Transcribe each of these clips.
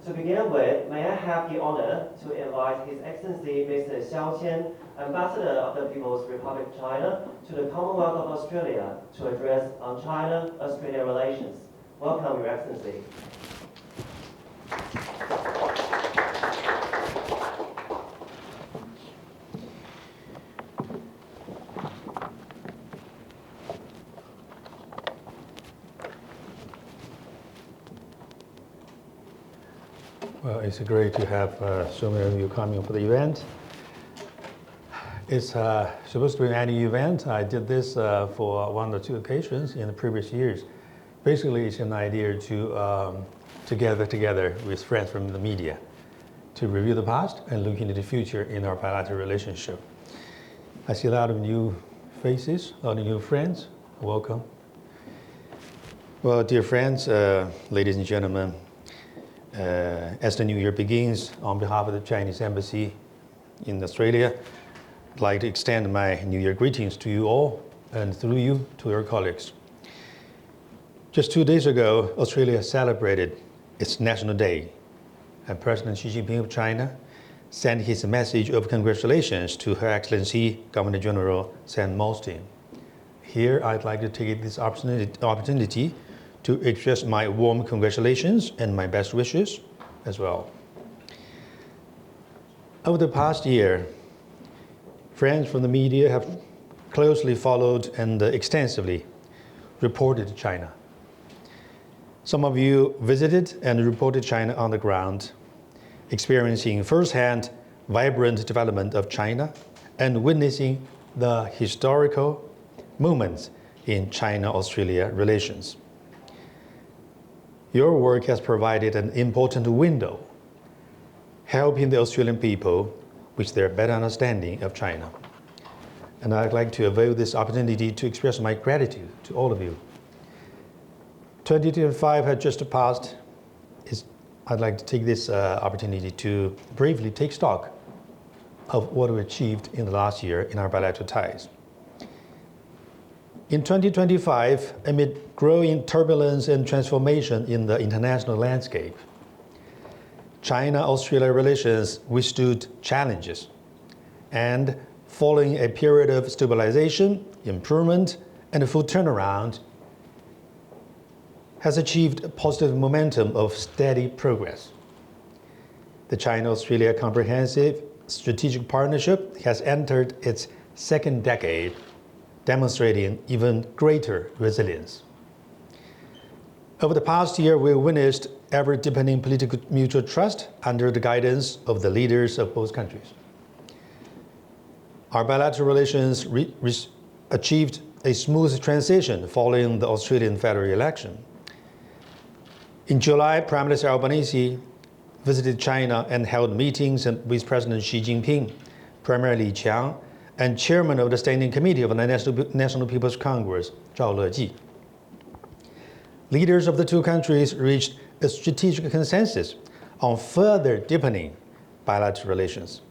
To begin with, may I have the honor to invite His Excellency Mr. Xiao Qian, Ambassador of the People's Republic of China, to the Commonwealth of Australia to address on China-Australia relations. Welcome, Your Excellency. Well, it's great to have so many of you coming for the event. It's supposed to be an annual event. I did this for one or two occasions in the previous years. Basically, it's an idea to gather together with friends from the media to review the past and look into the future in our bilateral relationship. I see a lot of new faces, a lot of new friends. Welcome. Well, dear friends, ladies and gentlemen, as the new year begins, on behalf of the Chinese Embassy in Australia, I'd like to extend my New Year greetings to you all and through you to your colleagues. Just 2 days ago, Australia celebrated its National Day, and President Xi Jinping of China sent his message of congratulations to Her Excellency Governor General Sam Malmsteen. Here, I'd like to take this opportunity to express my warm congratulations and my best wishes as well. Over the past year, friends from the media have closely followed and extensively reported China. Some of you visited and reported China on the ground, experiencing firsthand vibrant development of China and witnessing the historical moments in China-Australia relations. Your work has provided an important window, helping the Australian people with their better understanding of China. And I'd like to avail this opportunity to express my gratitude to all of you. 2025 had just passed. I'd like to take this opportunity to briefly take stock of what we achieved in the last year in our bilateral ties. In 2025, amid growing turbulence and transformation in the international landscape, China-Australia relations withstood challenges, and following a period of stabilization, improvement, and a full turnaround, has achieved a positive momentum of steady progress. The China-Australia Comprehensive Strategic Partnership has entered its second decade, demonstrating even greater resilience. Over the past year, we witnessed ever-deepening political mutual trust under the guidance of the leaders of both countries. Our bilateral relations achieved a smooth transition following the Australian federal election. In July, Prime Minister Albanese visited China and held meetings with President Xi Jinping, Premier Li Qiang, and Chairman of the Standing Committee of the National People's Congress, Zhao Leji. Leaders of the two countries reached a strategic consensus on further deepening bilateral relations.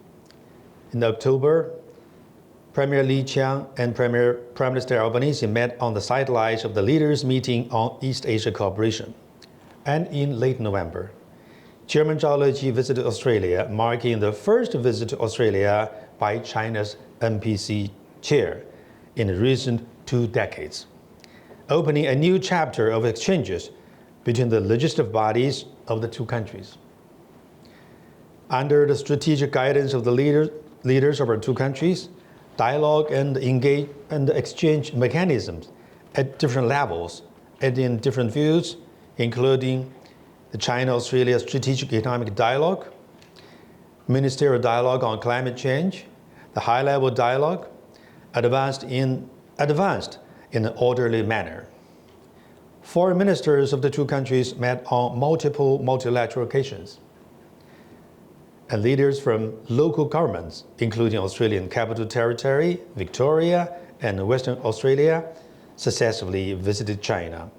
In October, Premier Li Qiang and Prime Minister Albanese met on the sidelines of the leaders' meeting on East Asia cooperation. And in late November, Chairman Zhao Leji visited Australia, marking the first visit to Australia by China's NPC chair in the recent 2 decades, opening a new chapter of exchanges between the legislative bodies of the two countries. Under the strategic guidance of the leaders of our two countries, dialogue and exchange mechanisms at different levels and in different fields, including the China-Australia Strategic Economic Dialogue, Ministerial Dialogue on Climate Change, the high-level dialogue, advanced in an orderly manner. Foreign ministers of the two countries met on multiple multilateral occasions. And leaders from local governments, including Australian Capital Territory, Victoria, and Western Australia, successfully visited China,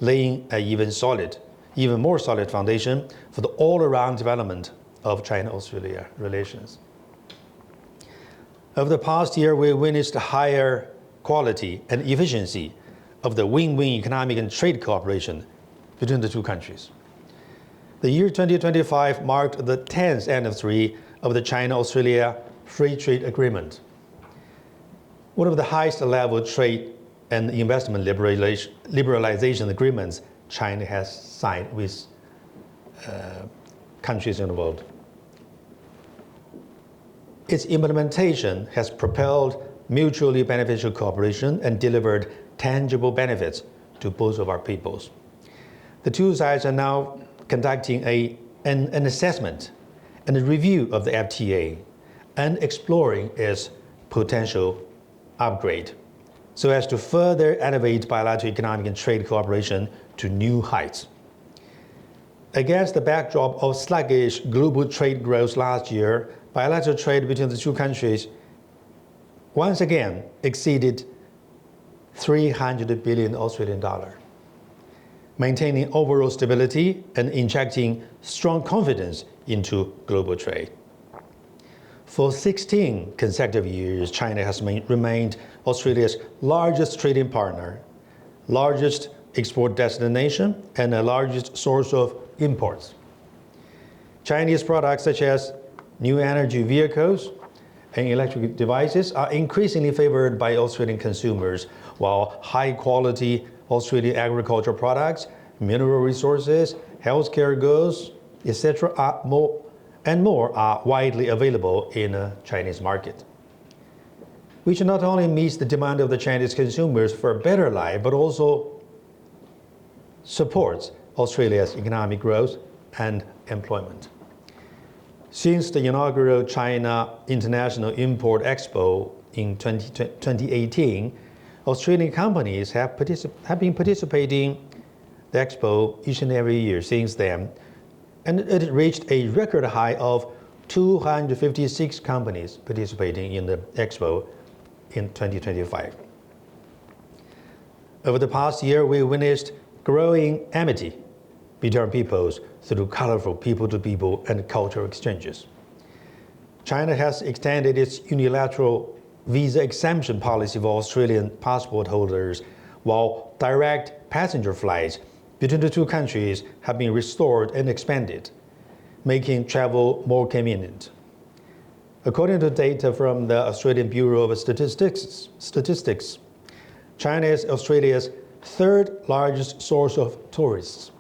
laying an even more solid foundation for the all-around development of China-Australia relations. Over the past year, we witnessed higher quality and efficiency of the win-win economic and trade cooperation between the two countries. The year 2025 marked the 10th anniversary of the China-Australia Free Trade Agreement, one of the highest level trade and investment liberalization agreements China has signed with countries in the world. Its implementation has propelled mutually beneficial cooperation and delivered tangible benefits to both of our peoples. The two sides are now conducting an assessment and a review of the FTA and exploring its potential upgrade so as to further elevate bilateral economic and trade cooperation to new heights. Against the backdrop of sluggish global trade growth last year, bilateral trade between the two countries once again exceeded 300 billion Australian dollar, maintaining overall stability and injecting strong confidence into global trade. For 16 consecutive years, China has remained Australia's largest trading partner, largest export destination, and the largest source of imports. Chinese products such as new energy vehicles and electric devices are increasingly favored by Australian consumers, while high-quality Australian agricultural products, mineral resources, healthcare goods, etc. are widely available in the Chinese market, which not only meets the demand of the Chinese consumers for a better life, but also supports Australia's economic growth and employment. Since the inaugural China International Import Expo in 2018, Australian companies have been participating in the expo each and every year since then, and it reached a record high of 256 companies participating in the expo in 2025. Over the past year, we witnessed growing amity between peoples through colorful people-to-people and cultural exchanges. China has extended its unilateral visa exemption policy for Australian passport holders, while direct passenger flights between the two countries have been restored and expanded, making travel more convenient. According to data from the Australian Bureau of Statistics, China is Australia's third largest source of tourists.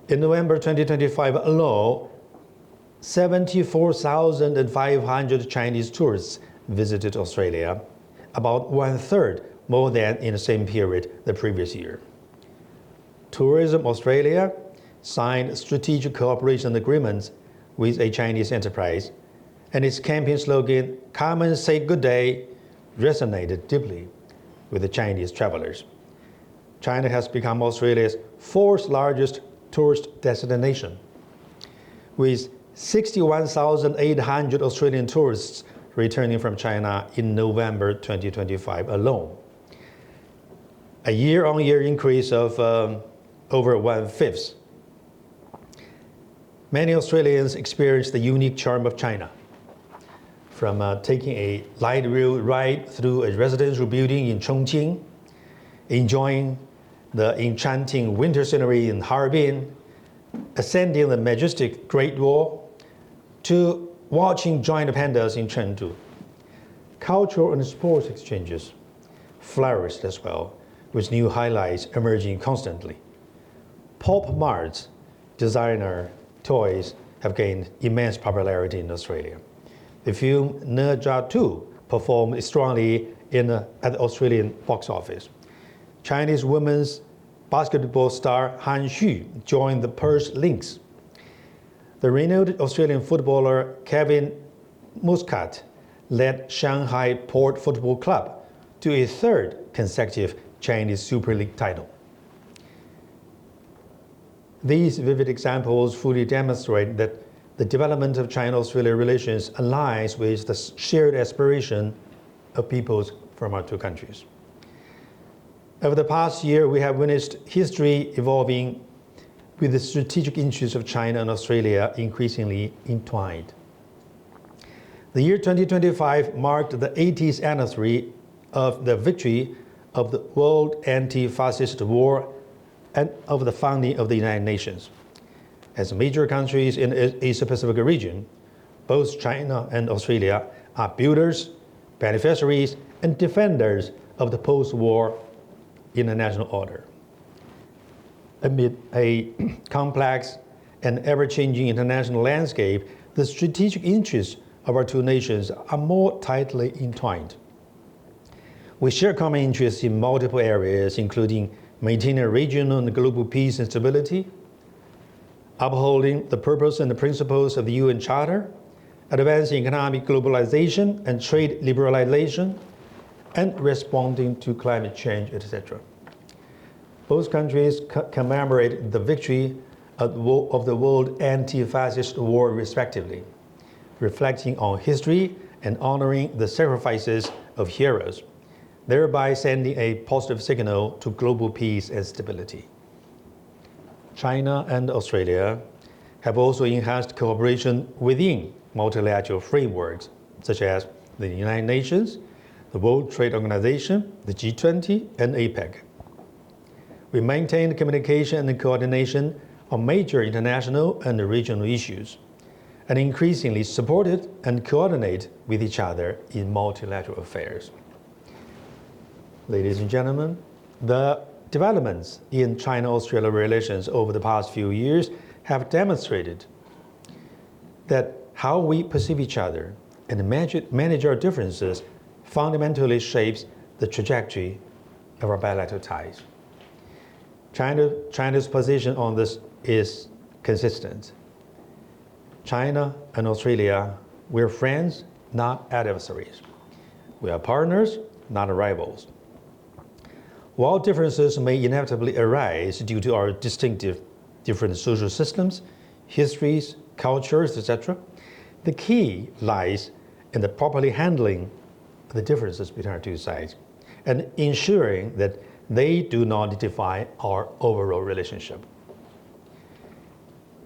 In November 2025 alone, 74,500 Chinese tourists visited Australia, about 1/3 more than in the same period the previous year. Tourism Australia signed strategic cooperation agreements with a Chinese enterprise, and its campaign slogan, "Come and say good day," resonated deeply with the Chinese travelers. China has become Australia's fourth largest tourist destination, with 61,800 Australian tourists returning from China in November 2025 alone, a year-on-year increase of over 1/5. Many Australians experience the unique charm of China, from taking a light rail ride through a residential building in Chongqing, enjoying the enchanting winter scenery in Harbin, ascending the majestic Great Wall, to watching giant pandas in Chengdu. Cultural and sports exchanges flourished as well, with new highlights emerging constantly. Pop Mart's designer toys have gained immense popularity in Australia. The film Ne Zha 2 performed strongly at the Australian box office. Chinese women's basketball star Han Xu joined the Perth Lynx. The renowned Australian footballer Kevin Muscat led Shanghai Port Football Club to a third consecutive Chinese Super League title. These vivid examples fully demonstrate that the development of China-Australia relations aligns with the shared aspiration of peoples from our two countries. Over the past year, we have witnessed history evolving with the strategic interests of China and Australia increasingly entwined. The year 2025 marked the 80th anniversary of the victory of the World Anti-Fascist War and of the founding of the United Nations. As major countries in the Asia-Pacific region, both China and Australia are builders, beneficiaries, and defenders of the post-war international order. Amid a complex and ever-changing international landscape, the strategic interests of our two nations are more tightly entwined. We share common interests in multiple areas, including maintaining regional and global peace and stability, upholding the purpose and the principles of the UN Charter, advancing economic globalization and trade liberalization, and responding to climate change, etc. Both countries commemorate the victory of the World Anti-Fascist War respectively, reflecting on history and honoring the sacrifices of heroes, thereby sending a positive signal to global peace and stability. China and Australia have also enhanced cooperation within multilateral frameworks, such as the United Nations, the World Trade Organization, the G20, and APEC. We maintain communication and coordination on major international and regional issues, and increasingly supported and coordinate with each other in multilateral affairs. Ladies and gentlemen, the developments in China-Australia relations over the past few years have demonstrated that how we perceive each other and manage our differences fundamentally shapes the trajectory of our bilateral ties. China's position on this is consistent. China and Australia, we're friends, not adversaries. We are partners, not rivals. While differences may inevitably arise due to our different social systems, histories, cultures, etc., the key lies in the properly handling the differences between our two sides and ensuring that they do not define our overall relationship.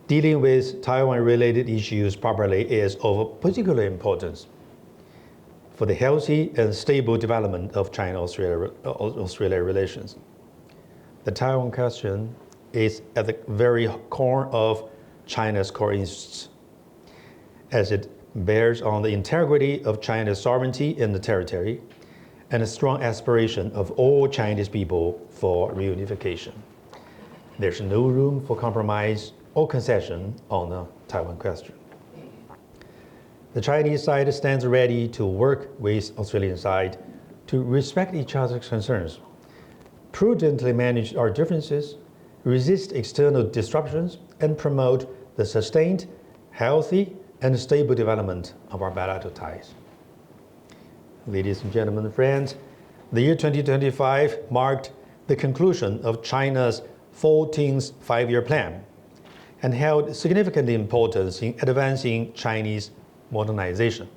Dealing with Taiwan-related issues properly is of particular importance for the healthy and stable development of China-Australia relations. The Taiwan question is at the very core of China's core interests, as it bears on the integrity of China's sovereignty in the territory and a strong aspiration of all Chinese people for reunification. There's no room for compromise or concession on the Taiwan question. The Chinese side stands ready to work with Australian side to respect each other's concerns, prudently manage our differences, resist external disruptions, and promote the sustained, healthy, and stable development of our bilateral ties. Ladies and gentlemen, friends, the year 2025 marked the conclusion of China's 14th five-year plan and held significant importance in advancing Chinese modernization.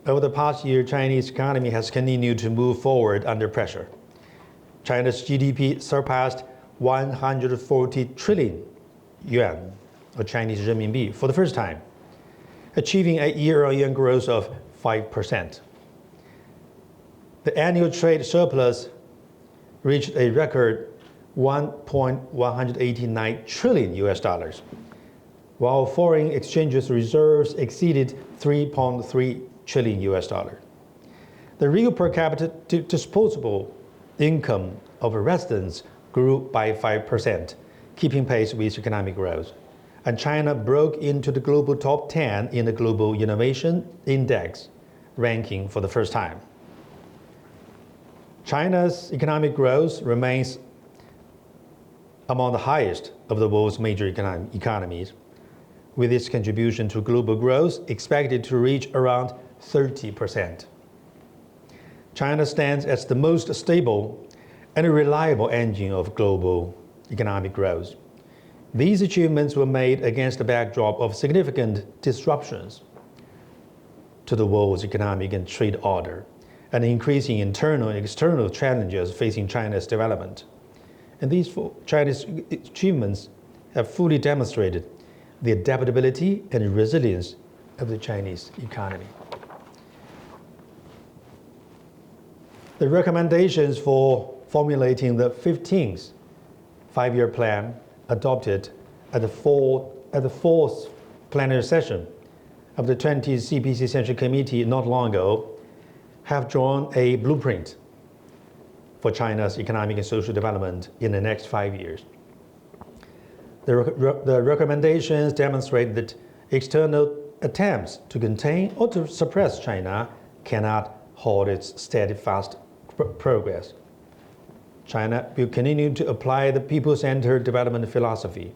Over the past year, Chinese economy has continued to move forward under pressure. China's GDP surpassed 140 trillion yuan, or Chinese renminbi, for the first time, achieving a year-on-year growth of 5%. The annual trade surplus reached a record $1.189 trillion US dollars, while foreign exchange reserves exceeded 3.3 trillion US dollars. The real per capita disposable income of residents grew by 5%, keeping pace with economic growth. And China broke into the global top 10 in the Global Innovation Index ranking for the first time. China's economic growth remains among the highest of the world's major economies, with its contribution to global growth expected to reach around 30%. China stands as the most stable and reliable engine of global economic growth. These achievements were made against the backdrop of significant disruptions to the world's economic and trade order, and increasing internal and external challenges facing China's development. And these Chinese achievements have fully demonstrated the adaptability and resilience of the Chinese economy. The recommendations for formulating the 15th five-year plan adopted at the fourth plenary session of the 20th CPC Central Committee not long ago, have drawn a blueprint for China's economic and social development in the next 5 years. The recommendations demonstrate that external attempts to contain or to suppress China cannot halt its steadfast progress. China will continue to apply the people-centered development philosophy,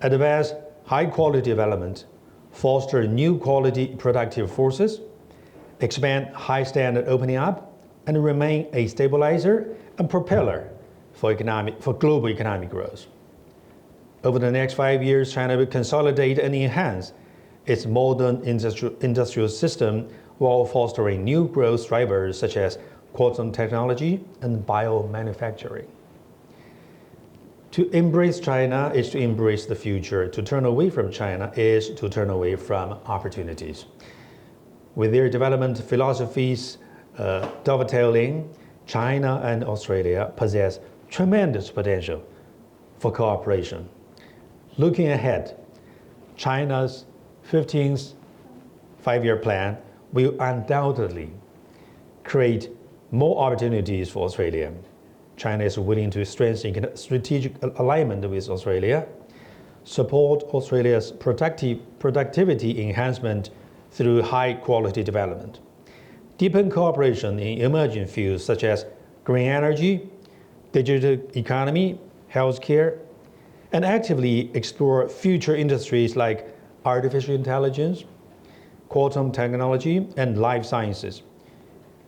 advance high-quality development, foster new quality productive forces, expand high-standard opening up, and remain a stabilizer and propeller for global economic growth. Over the next 5 years, China will consolidate and enhance its modern industrial system while fostering new growth drivers such as quantum technology and biomanufacturing. To embrace China is to embrace the future. To turn away from China is to turn away from opportunities. With their development philosophies dovetailing, China and Australia possess tremendous potential for cooperation. Looking ahead, China's 15th five-year plan will undoubtedly create more opportunities for Australia. China is willing to strengthen strategic alignment with Australia, support Australia's productivity enhancement through high-quality development, deepen cooperation in emerging fields such as green energy, digital economy, healthcare, and actively explore future industries like artificial intelligence, quantum technology, and life sciences,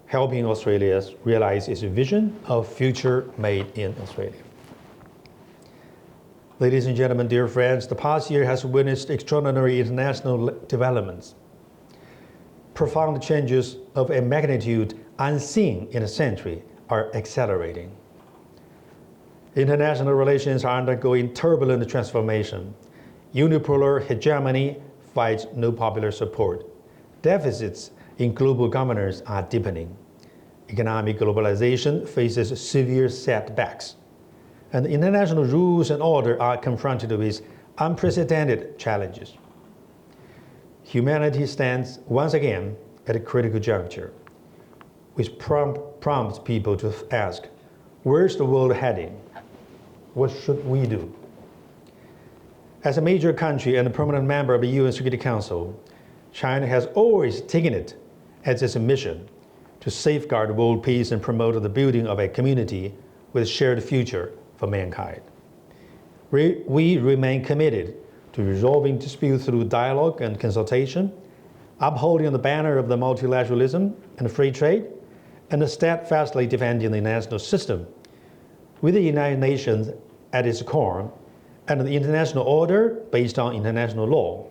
helping Australia realize its vision of future made in Australia. Ladies and gentlemen, dear friends, the past year has witnessed extraordinary international developments. Profound changes of a magnitude unseen in a century are accelerating. International relations are undergoing turbulent transformation. Unipolar hegemony finds no popular support. Deficits in global governance are deepening. Economic globalization faces severe setbacks. And international rules and order are confronted with unprecedented challenges. Humanity stands once again at a critical juncture, which prompts people to ask, where's the world heading? What should we do? As a major country and a permanent member of the UN Security Council, China has always taken it as its mission to safeguard world peace and promote the building of a community with a shared future for mankind. We remain committed to resolving disputes through dialogue and consultation, upholding the banner of the multilateralism and free trade, and steadfastly defending the international system with the United Nations at its core and the international order based on international law.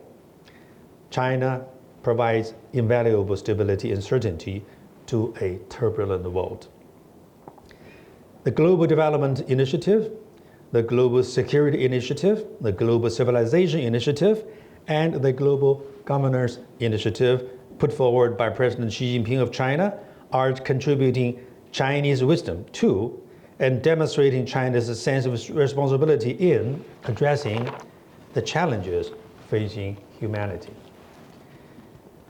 China provides invaluable stability and certainty to a turbulent world. The Global Development Initiative, the Global Security Initiative, the Global Civilization Initiative, and the Global Governance Initiative put forward by President Xi Jinping of China are contributing Chinese wisdom to and demonstrating China's sense of responsibility in addressing the challenges facing humanity.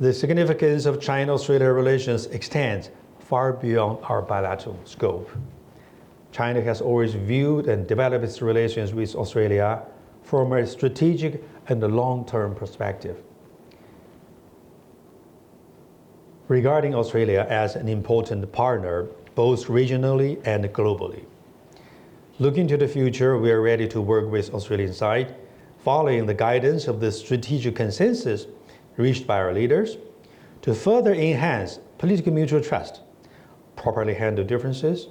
The significance of China-Australia relations extends far beyond our bilateral scope. China has always viewed and developed its relations with Australia from a strategic and a long-term perspective. Regarding Australia as an important partner, both regionally and globally. Looking to the future, we are ready to work with Australian side, following the guidance of the strategic consensus reached by our leaders, to further enhance political mutual trust, properly handle differences,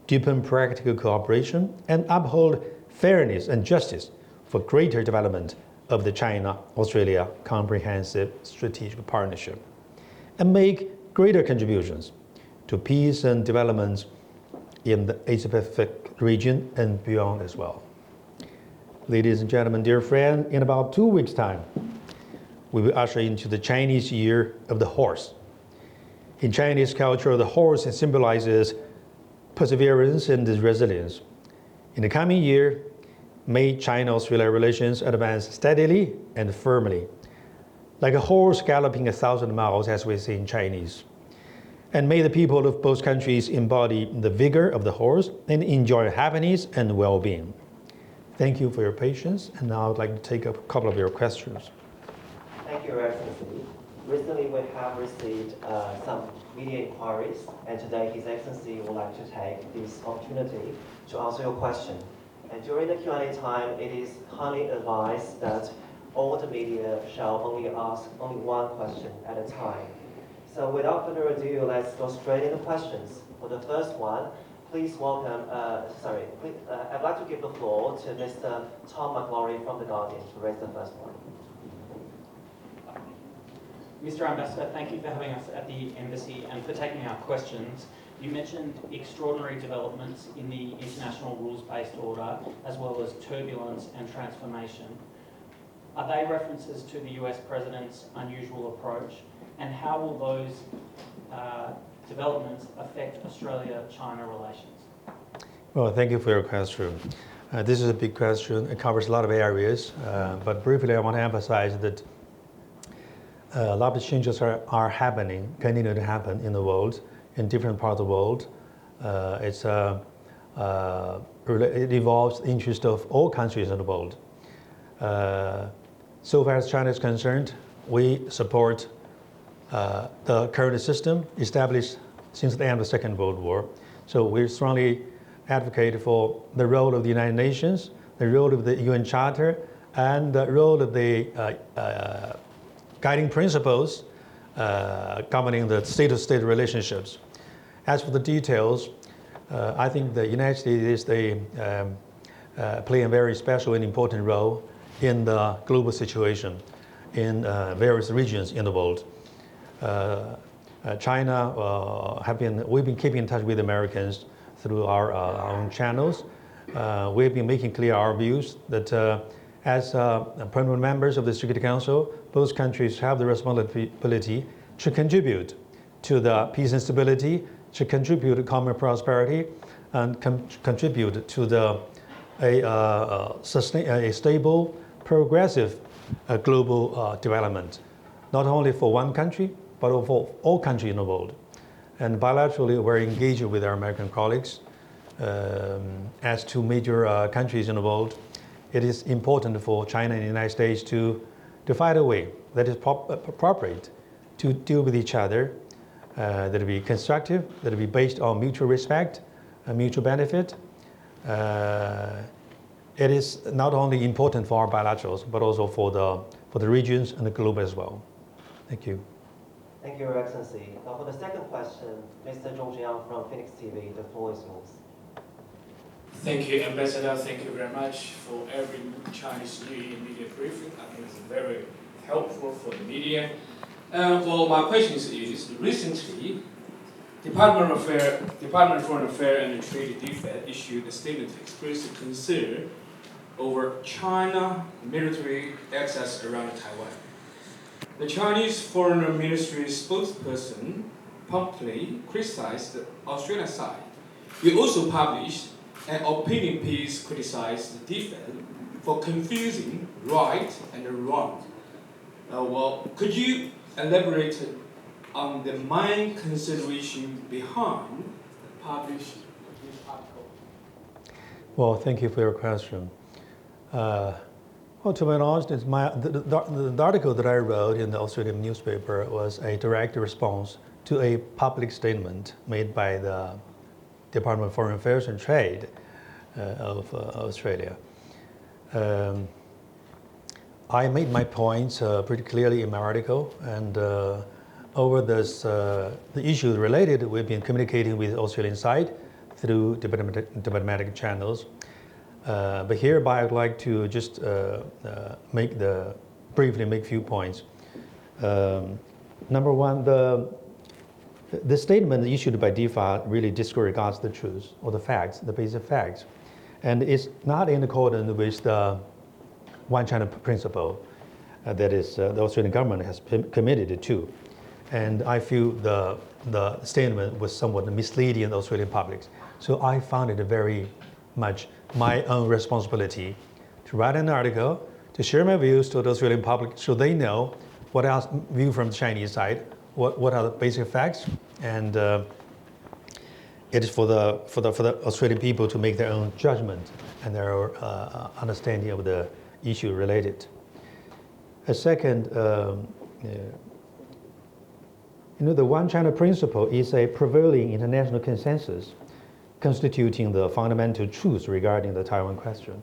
deepen practical cooperation, and uphold fairness and justice for greater development of the China-Australia Comprehensive Strategic Partnership, and make greater contributions to peace and development in the Asia-Pacific region and beyond as well. Ladies and gentlemen, dear friend, in about 2 weeks' time, we will usher into the Chinese Year of the Horse. In Chinese culture, the horse symbolizes perseverance and resilience. In the coming year, May China-Australia relations advance steadily and firmly, like a horse galloping 1,000 miles, as we say in Chinese. And may the people of both countries embody the vigor of the horse and enjoy happiness and well-being. Thank you for your patience, and now I'd like to take a couple of your questions. Thank you, Your Excellency. Recently, we have received some media inquiries, and today His Excellency would like to take this opportunity to answer your question. And during the Q&A time, it is kindly advised that all the media shall only ask one question at a time. So without further ado, let's go straight into questions. For the first one, please welcome, I'd like to give the floor to Mr. Tom McLaury from The Guardian to raise the first one. Mr. Ambassador, thank you for having us at the Embassy and for taking our questions. You mentioned extraordinary developments in the international rules-based order, as well as turbulence and transformation. Are they references to the US President's unusual approach? And how will those developments affect Australia-China relations? Well, thank you for your question. This is a big question. It covers a lot of areas, but briefly I want to emphasize that a lot of changes are happening, continue to happen in the world, in different parts of the world. It involves the interest of all countries in the world. So far as China is concerned, we support the current system established since the end of the Second World War. So we strongly advocate for the role of the United Nations, the role of the UN Charter, and the role of the guiding principles governing the state-to-state relationships. As for the details, I think the United States is play a very special and important role in the global situation in various regions in the world. China we've been keeping in touch with Americans through our own channels. We've been making clear our views that as permanent members of the Security Council, both countries have the responsibility to contribute to the peace and stability, to contribute to common prosperity, and contribute to a stable, progressive global development, not only for one country, but for all countries in the world. And bilaterally, we're engaged with our American colleagues. As to major countries in the world, it is important for China and the United States to find a way that is appropriate to deal with each other, that will be constructive, that will be based on mutual respect and mutual benefit. It is not only important for our bilaterals, but also for the regions and the globe as well. Thank you. Thank you, Your Excellency. Now for the second question, Mr. Zhong Jiang from Phoenix TV, the floor is yours. Thank you, Ambassador. Thank you very much for every Chinese New Year media briefing. I think it's very helpful for the media. Well, my question is recently, Department of Foreign Affairs and Trade Defense issued a statement to express concern over China military access around Taiwan. The Chinese Foreign Ministry spokesperson promptly criticized the Australian side. We also published an opinion piece criticized the defense for confusing right and wrong. Well, could you elaborate on the main consideration behind the published this article? Well, thank you for your question. Well, to be honest, the article that I wrote in the Australian newspaper was a direct response to a public statement made by the Department of Foreign Affairs and Trade of Australia. I made my points pretty clearly in my article, and over this, the issues related, we've been communicating with the Australian side through diplomatic channels. But hereby I'd like to just briefly make a few points. Number one, the statement issued by DFA really disregards the truth or the facts, the basic facts. And it's not in accordance with the One China principle that is the Australian government has committed to. And I feel the statement was somewhat misleading in the Australian public. So I found it very much my own responsibility to write an article, to share my views to the Australian public so they know what else view from the Chinese side, what are the basic facts, and it is for the Australian people to make their own judgment and their understanding of the issue related. A second, the One China principle is a prevailing international consensus constituting the fundamental truth regarding the Taiwan question.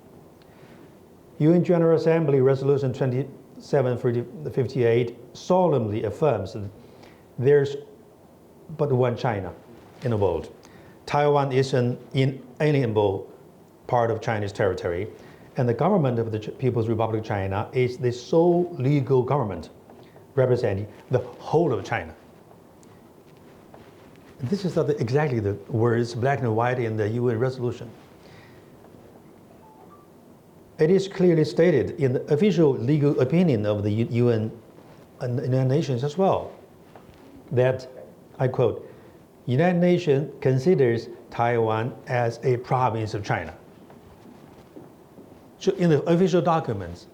UN General Assembly Resolution 2758 solemnly affirms that there's but one China in the world. Taiwan is an inalienable part of Chinese territory, and the government of the People's Republic of China is the sole legal government representing the whole of China. This is not exactly the words black and white in the UN resolution. It is clearly stated in the official legal opinion of the UN and the United Nations as well that, I quote, United Nations considers Taiwan as a province of China. So in the official documents,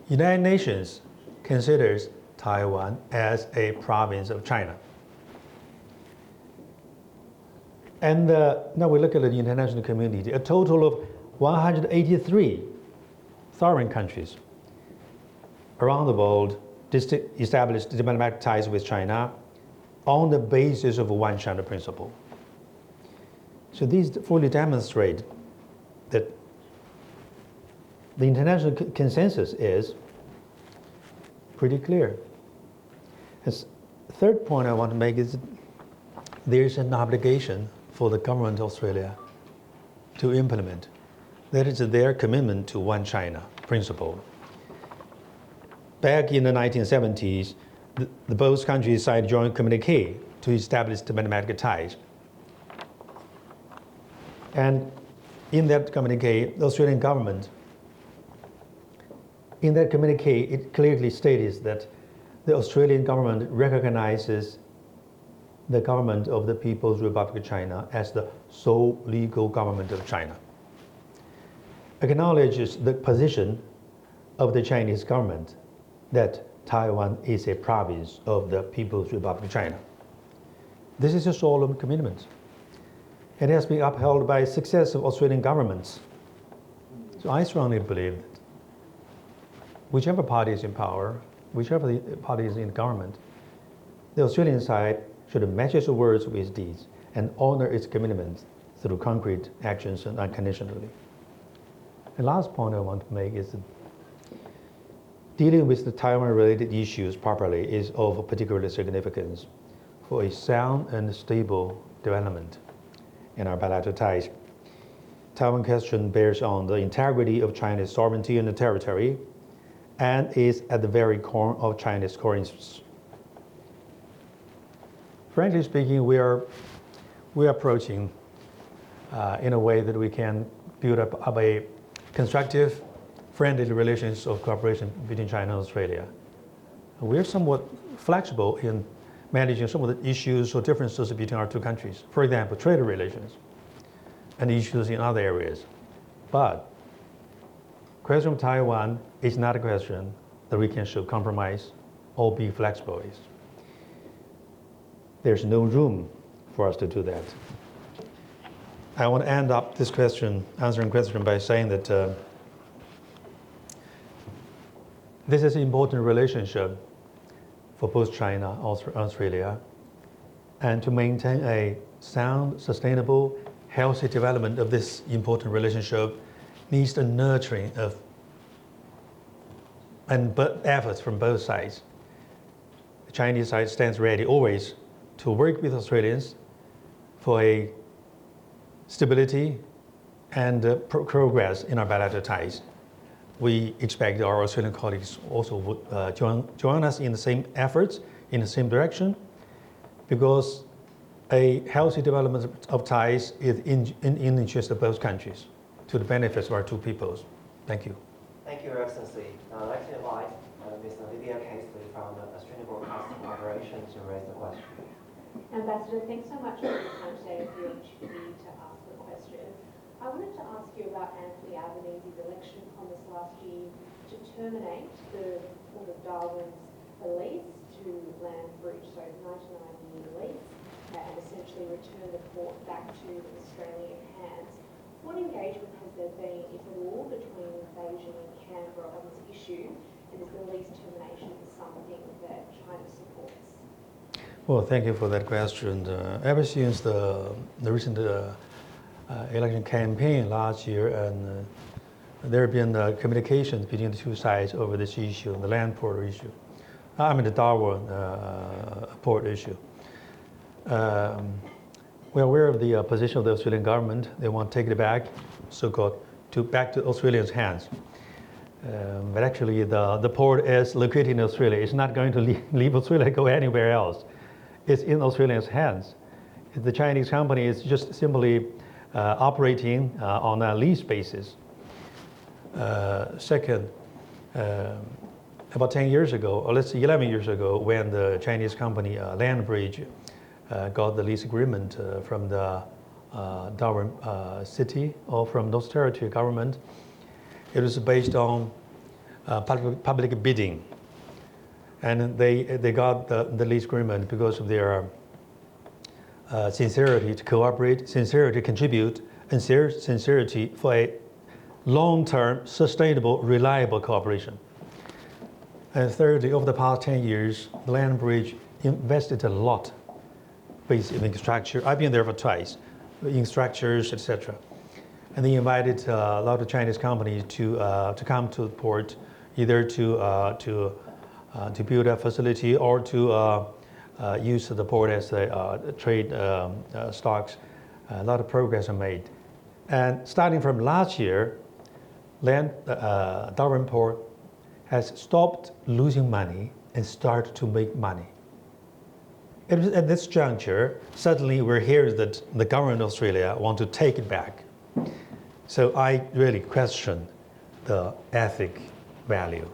United Nations considers Taiwan as a province of China. And now we look at the international community. A total of 183 sovereign countries around the world established diplomatic ties with China on the basis of a One China principle. So these fully demonstrate that the international consensus is pretty clear. The third point I want to make is that there's an obligation for the government of Australia to implement. That is their commitment to One China principle. Back in the 1970s, both countries signed a joint communique to establish diplomatic ties. And in that communique, the Australian government, in that communique, it clearly states that the Australian government recognizes the government of the People's Republic of China as the sole legal government of China, acknowledges the position of the Chinese government that Taiwan is a province of the People's Republic of China. This is a solemn commitment. It has been upheld by successive Australian governments. So I strongly believe that whichever party is in power, whichever the party is in government, the Australian side should match its words with its deeds and honor its commitments through concrete actions and unconditionally. The last point I want to make is that dealing with the Taiwan-related issues properly is of particular significance for a sound and stable development in our bilateral ties. Taiwan question bears on the integrity of China's sovereignty and territory and is at the very core of China's core interests. Frankly speaking, we are approaching in a way that we can build up a constructive, friendly relations of cooperation between China and Australia. We're somewhat flexible in managing some of the issues or differences between our two countries. For example, trade relations and issues in other areas. But question of Taiwan is not a question that we can show compromise or be flexible with. There's no room for us to do that. I want to end up this answering question by saying that this is an important relationship for both China and Australia, and to maintain a sound, sustainable, healthy development of this important relationship needs the nurturing of and efforts from both sides. The Chinese side stands ready always to work with Australians for a stability and progress in our bilateral ties. We expect our Australian colleagues also would join us in the same efforts, in the same direction, because a healthy development of ties is in the interest of both countries, to the benefits of our two peoples. Thank you. Thank you, Your Excellency. I'd like to invite Ms. Olivia Casely from the Australian Broadcasting Corporation to raise the question. Ambassador, thanks so much for your time today and for the opportunity to ask the question. I wanted to ask you about Anthony Albanese's election promise last year to terminate the Port of Darwin's lease to Land Bridge, so 99-year lease, and essentially return the port back to Australian hands. What engagement has there been, if at all, between Beijing and Canberra on this issue, and is the lease termination something that China supports? Well, thank you for that question. Ever since the recent election campaign last year, and there have been communications between the two sides over this issue, the land port issue. I mean the Darwin port issue. We're aware of the position of the Australian government. They want to take it back, so-called, back to Australians' hands. But actually, the port is located in Australia. It's not going to leave Australia, go anywhere else. It's in Australians' hands. The Chinese company is just simply operating on a lease basis. Second, about 10 years ago, or let's say 11 years ago, when the Chinese company Land Bridge got the lease agreement from the Darwin city or from North Territory government, it was based on public bidding. And they got the lease agreement because of their sincerity to cooperate, sincerity to contribute, and sincerity for a long-term, sustainable, reliable cooperation. And thirdly, over the past 10 years, the Land Bridge invested a lot based in infrastructure. I've been there for twice, in structures, etc. And they invited a lot of Chinese companies to come to the port, either to build a facility or to use the port as a trade stocks. A lot of progress are made. And starting from last year, Darwin Port has stopped losing money and started to make money. At this juncture, suddenly we're hearing that the government of Australia want to take it back. So I really question the ethic value.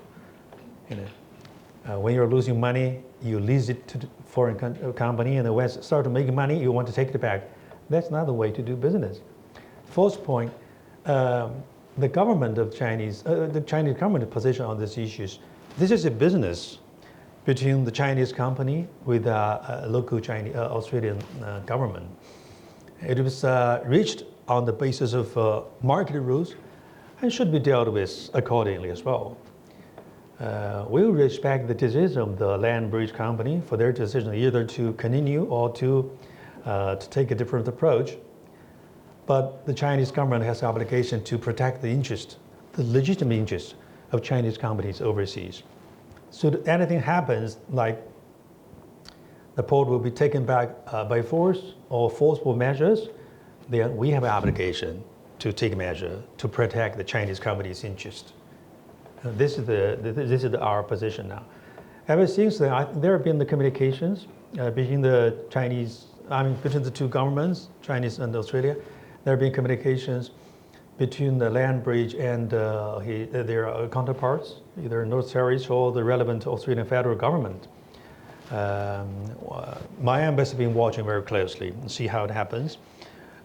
When you're losing money, you lease it to the foreign company, and the West start making money, you want to take it back. That's not the way to do business. Fourth point, the government of the Chinese government position on these issues. This is a business between the Chinese company with local Chinese Australian government. It was reached on the basis of market rules and should be dealt with accordingly as well. We will respect the decision of the Land Bridge company for their decision either to continue or to take a different approach. But the Chinese government has the obligation to protect the interest, the legitimate interest of Chinese companies overseas. So if anything happens, like the port will be taken back by force or forceful measures, then we have an obligation to take measure to protect the Chinese company's interest. This is our position now. Ever since then, there have been the communications between the between the two governments, Chinese and Australia. There have been communications between the Land Bridge and their counterparts, either North Territory or the relevant Australian federal government. My embassy has been watching very closely and see how it happens.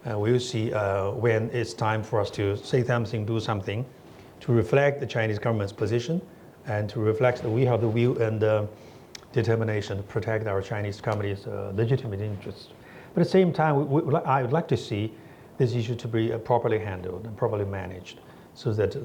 We will see when it's time for us to say something, do something, to reflect the Chinese government's position and to reflect that we have the will and determination to protect our Chinese companies' legitimate interests. But at the same time, I would like to see this issue to be properly handled and properly managed so that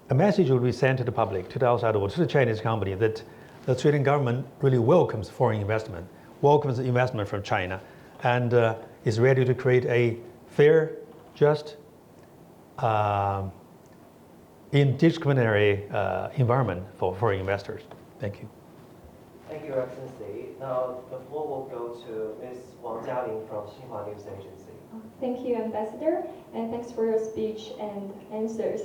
a message will be sent to the public, to the outside world, to the Chinese company that the Australian government really welcomes foreign investment, welcomes investment from China, and is ready to create a fair, just, indiscriminatory environment for foreign investors. Thank you. Thank you, Your Excellency. Now the floor will go to Ms. Wang Jialing from Xinhua News Agency. Thank you, Ambassador, and thanks for your speech and answers.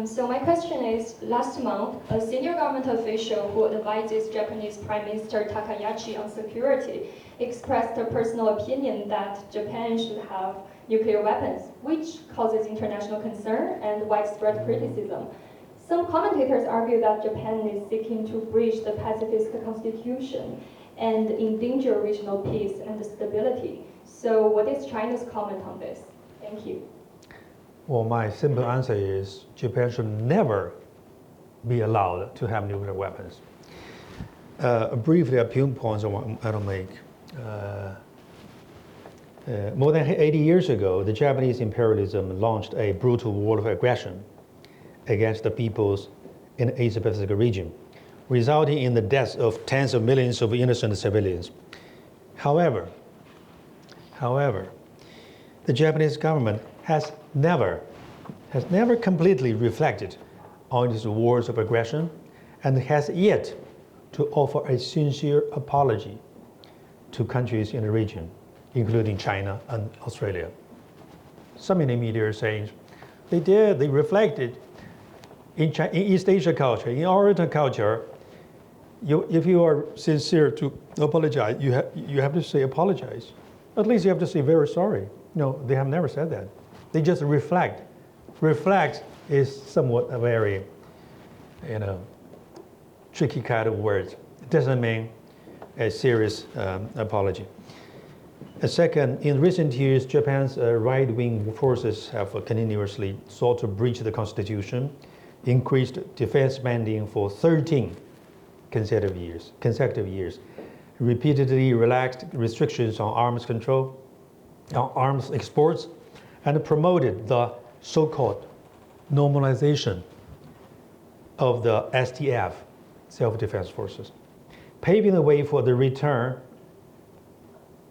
So my question is, last month, a senior government official who advises Japanese Prime Minister Takahashi on security expressed a personal opinion that Japan should have nuclear weapons, which causes international concern and widespread criticism. Some commentators argue that Japan is seeking to breach the pacifist constitution and endanger regional peace and stability. So what is China's comment on this? Thank you. Well, my simple answer is Japan should never be allowed to have nuclear weapons. Briefly, a few points I want to make. More than 80 years ago, the Japanese imperialism launched a brutal war of aggression against the peoples in the Asia-Pacific region, resulting in the deaths of tens of millions of innocent civilians. However, the Japanese government has never completely reflected on these wars of aggression and has yet to offer a sincere apology to countries in the region, including China and Australia. Some in the media are saying they reflected in East Asia culture, in Oriental culture. If you are sincere to apologize, you have to say apologize. At least you have to say very sorry. No, they have never said that. They just reflect. Reflect is somewhat a very, tricky kind of word. It doesn't mean a serious apology. Second, in recent years, Japan's right-wing forces have continuously sought to breach the constitution, increased defense spending for 13 consecutive years, repeatedly relaxed restrictions on arms control, on arms exports, and promoted the so-called normalization of the SDF, self-defense forces, paving the way for the return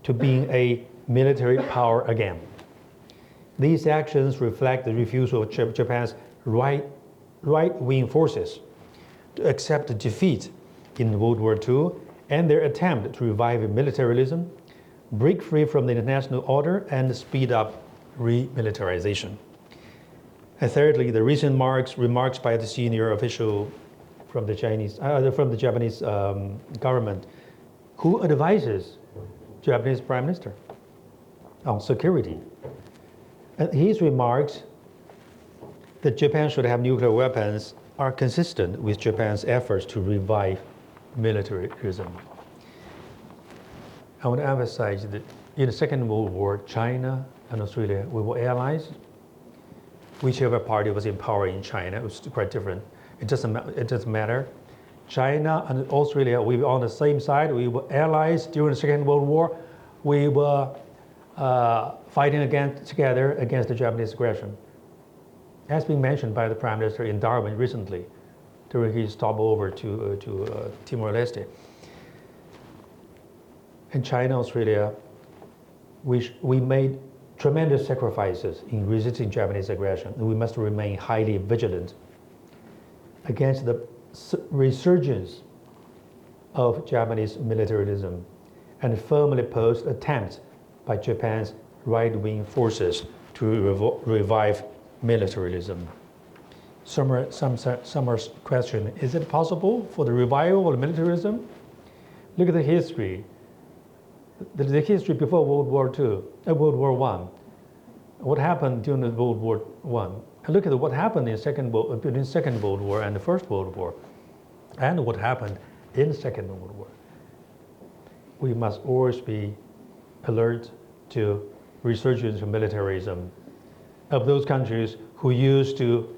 to being a military power again. These actions reflect the refusal of Japan's right-wing forces to accept defeat in World War II and their attempt to revive militarism, break free from the international order, and speed up remilitarization. And thirdly, the recent remarks by the senior official from the Japanese government, who advises Japanese Prime Minister on security. And his remarks that Japan should have nuclear weapons are consistent with Japan's efforts to revive militarism. I want to emphasize that in the Second World War, China and Australia, we were allies. Whichever party was in power in China, it was quite different. It doesn't matter. China and Australia, we were on the same side. We were allies during the Second World War. We were fighting together against the Japanese aggression. As been mentioned by the Prime Minister in Darwin recently, during his stopover to Timor-Leste. In China, Australia, we made tremendous sacrifices in resisting Japanese aggression, and we must remain highly vigilant against the resurgence of Japanese militarism and firmly oppose attempts by Japan's right-wing forces to revive militarism. Summer's question, is it possible for the revival of militarism? Look at the history. The history before World War I. What happened during the World War I? And look at what happened in between Second World War and the First World War, and what happened in the Second World War. We must always be alert to resurgence of militarism of those countries who used to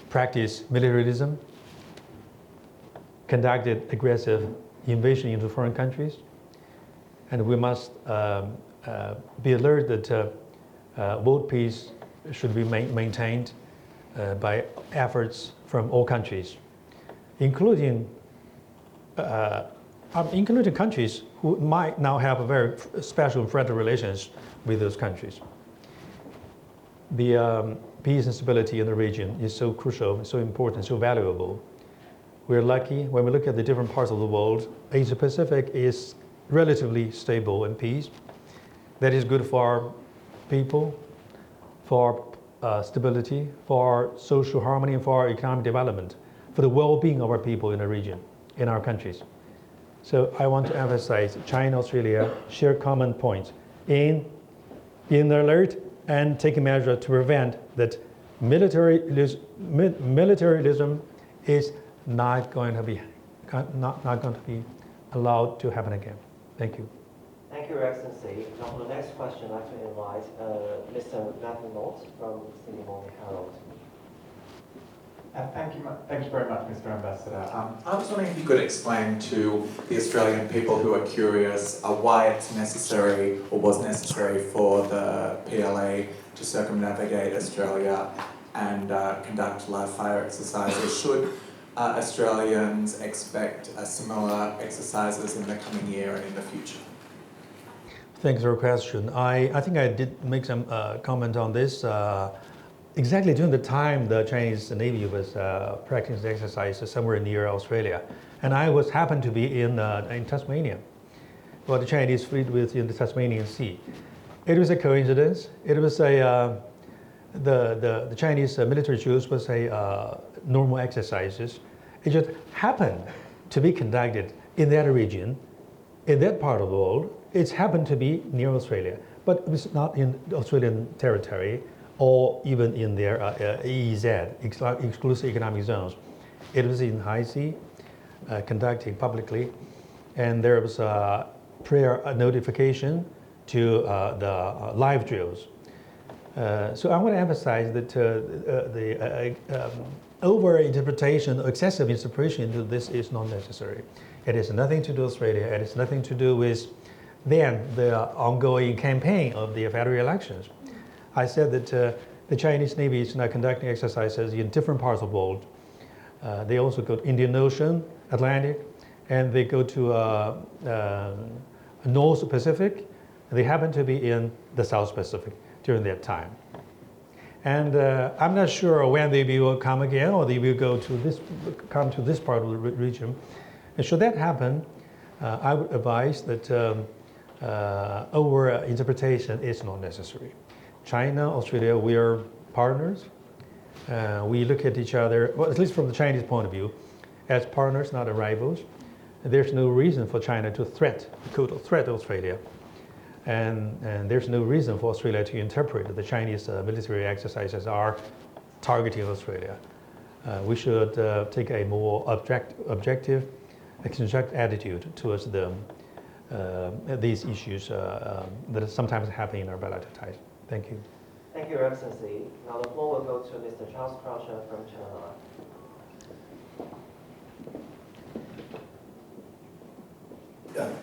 practice militarism, conducted aggressive invasion into foreign countries, and we must be alert that world peace should be maintained by efforts from all countries, including countries who might now have a very special friendly relations with those countries. The peace and stability in the region is so crucial, so important, so valuable. We're lucky when we look at the different parts of the world. Asia Pacific is relatively stable and peace. That is good for our people, for stability, for social harmony, and for our economic development, for the well-being of our people in the region, in our countries. So I want to emphasize China, Australia share common points in being alert and taking measures to prevent that militarism is not going to be allowed to happen again. Thank you. Thank you, Your Excellency. Now for the next question, I'd like to invite Mr. Matthew Knott from Sydney Morning Herald. Thank you very much, Mr. Ambassador. I was wondering if you could explain to the Australian people who are curious why it's necessary or was necessary for the PLA to circumnavigate Australia and conduct live fire exercises. Should Australians expect similar exercises in the coming year and in the future? Thanks for your question. I think I did make some comment on this. Exactly during the time the Chinese Navy was practicing exercises somewhere near Australia. And I happened to be in Tasmania, well, the Chinese fleet was in the Tasmanian Sea. It was a coincidence. It was the Chinese military use was a normal exercises. It just happened to be conducted in that region, in that part of the world. It's happened to be near Australia, but it was not in Australian territory or even in their EEZ, exclusive economic zones. It was in high sea, conducting publicly, and there was a prior notification to the live drills. So I want to emphasize that the over-interpretation, excessive interpretation into this is not necessary. It has nothing to do with Australia. It has nothing to do with then the ongoing campaign of the federal elections. I said that the Chinese Navy is now conducting exercises in different parts of the world. They also go to Indian Ocean, Atlantic, and they go to North Pacific. They happen to be in the South Pacific during that time. And I'm not sure when they will come again, or they will come to this part of the region. And should that happen, I would advise that over-interpretation is not necessary. China, Australia, we are partners. We look at each other, well, at least from the Chinese point of view, as partners, not as rivals. There's no reason for China to threat Australia. And there's no reason for Australia to interpret the Chinese military exercises are targeting Australia. We should take a more objective, constructive attitude towards these issues that sometimes happen in our bilateral ties. Thank you. Thank you, Your Excellency. Now the floor will go to Mr. Charles Croucher from China.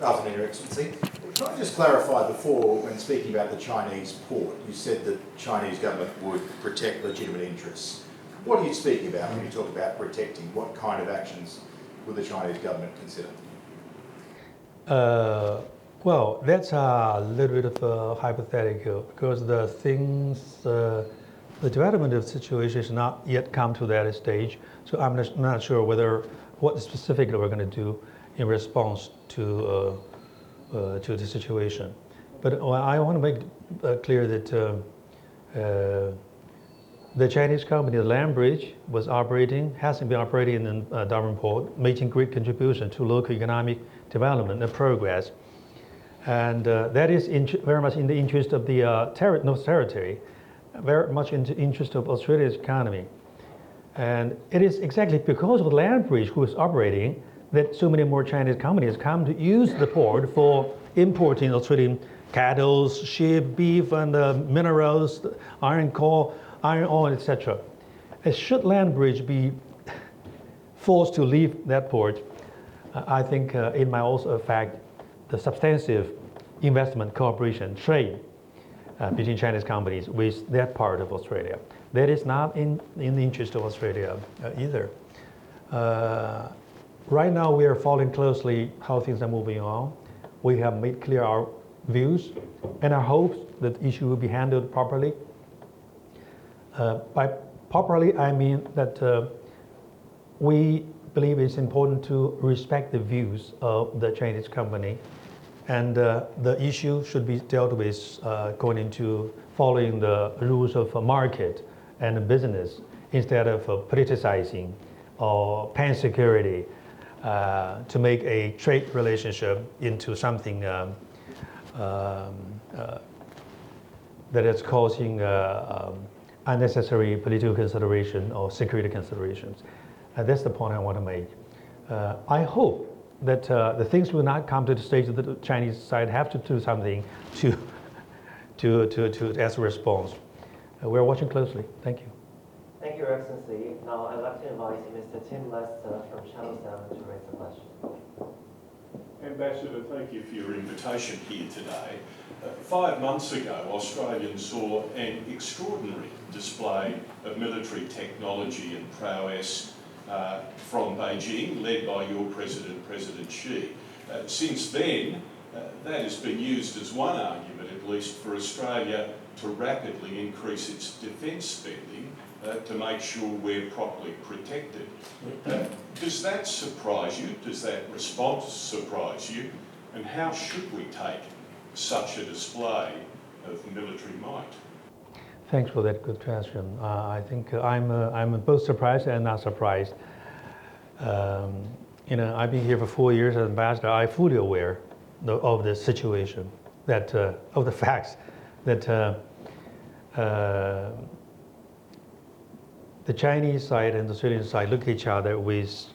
Afternoon, Your Excellency. Can I just clarify before, when speaking about the Chinese port, you said that the Chinese government would protect legitimate interests. What are you speaking about when you talk about protecting? What kind of actions would the Chinese government consider? Well, that's a little bit of hypothetical because the development of the situation has not yet come to that stage. So I'm not sure what specifically we're going to do in response to the situation. But I want to make clear that the Chinese company, the Land Bridge, has been operating in Darwin Port, making great contribution to local economic development and progress. And that is very much in the interest of the North Territory, very much in the interest of Australia's economy. And it is exactly because of the Land Bridge who is operating that so many more Chinese companies come to use the port for importing Australian cattle, sheep, beef, and minerals, iron ore, etc. Should Land Bridge be forced to leave that port, I think it might also affect the substantive investment cooperation trade between Chinese companies with that part of Australia. That is not in the interest of Australia either. Right now we are following closely how things are moving on. We have made clear our views and our hopes that the issue will be handled properly. By properly, I mean that we believe it's important to respect the views of the Chinese company, and the issue should be dealt with according to following the rules of market and business instead of politicizing or pan-security to make a trade relationship into something that is causing unnecessary political consideration or security considerations. That's the point I want to make. I hope that the things will not come to the stage that the Chinese side have to do something to as a response. We're watching closely. Thank you. Thank you, Your Excellency. Now I'd like to invite Mr. Tim Lester from Channel 7 to raise a question. Ambassador, thank you for your invitation here today. 5 months ago, Australians saw an extraordinary display of military technology and prowess from Beijing, led by your President, President Xi. Since then, that has been used as one argument, at least, for Australia to rapidly increase its defence spending to make sure we're properly protected. Does that surprise you? Does that response surprise you? And how should we take such a display of military might? Thanks for that good question. I think I'm both surprised and not surprised. I've been here for 4 years as ambassador. I'm fully aware of the situation, that of the facts that the Chinese side and the Australian side look at each other with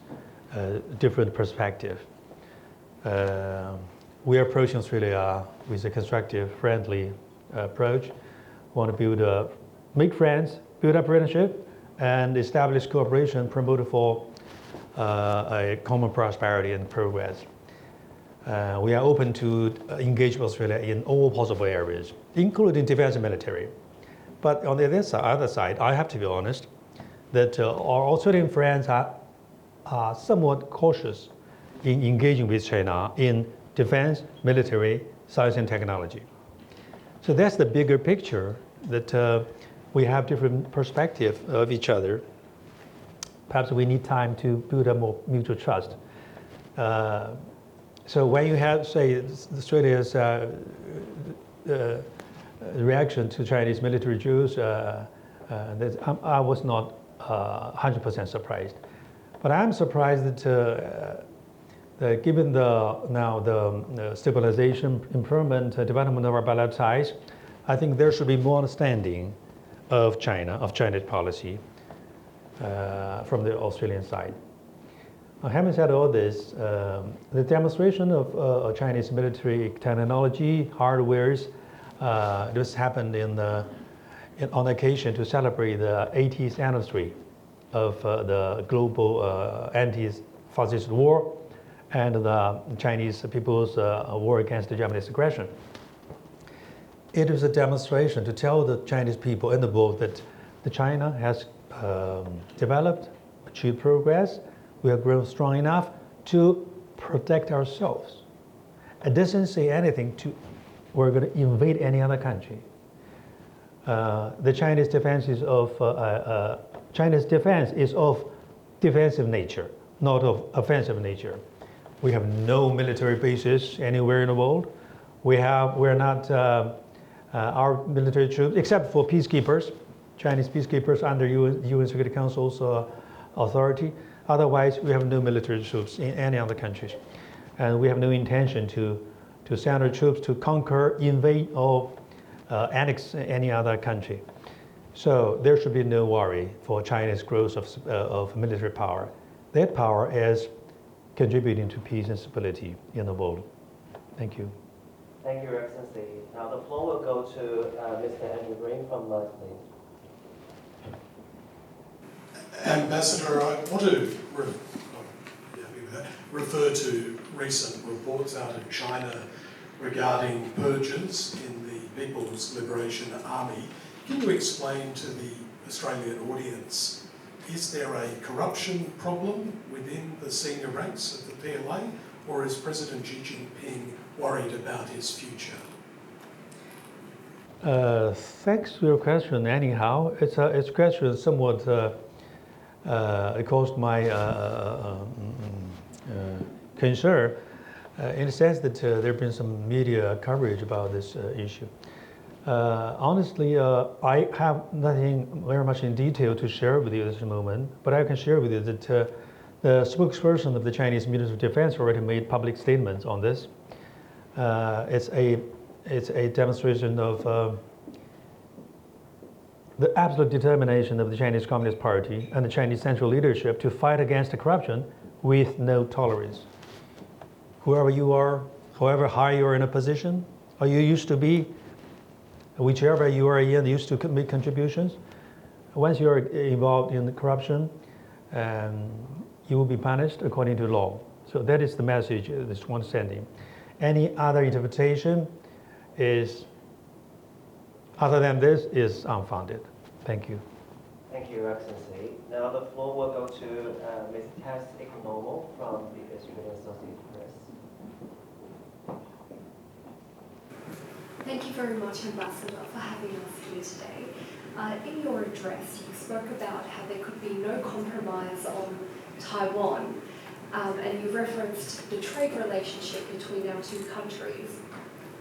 different perspective. We are approaching Australia with a constructive, friendly approach. Want to make friends, build up relationship, and establish cooperation promoted for a common prosperity and progress. We are open to engage with Australia in all possible areas, including defense and military. But on the other side, I have to be honest, that our Australian friends are somewhat cautious in engaging with China in defense, military, science and technology. So that's the bigger picture, that we have different perspective of each other. Perhaps we need time to build up more mutual trust. So when you have, say, Australia's reaction to Chinese military drills, I was not 100% surprised. But I'm surprised that given the stabilization, improvement, development of our bilateral ties, I think there should be more understanding of China, of China's policy from the Australian side. Having said all this, the demonstration of Chinese military technology, hardwares, this happened on occasion to celebrate the 80th anniversary of the global anti-fascist war and the Chinese people's war against the Japanese aggression. It was a demonstration to tell the Chinese people in the world that China has developed, achieved progress. We have grown strong enough to protect ourselves. It doesn't say anything we're going to invade any other country. The Chinese defense is of defensive nature, not of offensive nature. We have no military bases anywhere in the world. We're not our military troops, except for peacekeepers, Chinese peacekeepers under UN Security Council's authority. Otherwise, we have no military troops in any other countries. And we have no intention to send our troops to conquer, invade, or annex any other country. So there should be no worry for China's growth of military power. That power is contributing to peace and stability in the world. Thank you. Thank you, Your Excellency. Now the floor will go to Mr. Andrew Green from Lesley. Ambassador, I want to refer to recent reports out of China regarding purges in the People's Liberation Army. Can you explain to the Australian audience, is there a corruption problem within the senior ranks of the PLA, or is President Xi Jinping worried about his future? Thanks for your question. Anyhow, it's a question somewhat it caused my concern in the sense that there have been some media coverage about this issue. Honestly, I have nothing very much in detail to share with you at this moment, but I can share with you that the spokesperson of the Chinese Ministry of Defense already made public statements on this. It's a demonstration of the absolute determination of the Chinese Communist Party and the Chinese central leadership to fight against the corruption with no tolerance. whoever you are, however high you are in a position, or you used to be, whichever you are in, used to make contributions. Once you are involved in corruption, you will be punished according to law. So that is the message this one sending. Any other interpretation is, other than this, is unfounded. Thank you. Thank you, Your Excellency. Now the floor will go to Ms. Tess Economo from the Australian Associated Press. Thank you very much, Ambassador, for having us here today. In your address, you spoke about how there could be no compromise on Taiwan, and you referenced the trade relationship between our two countries.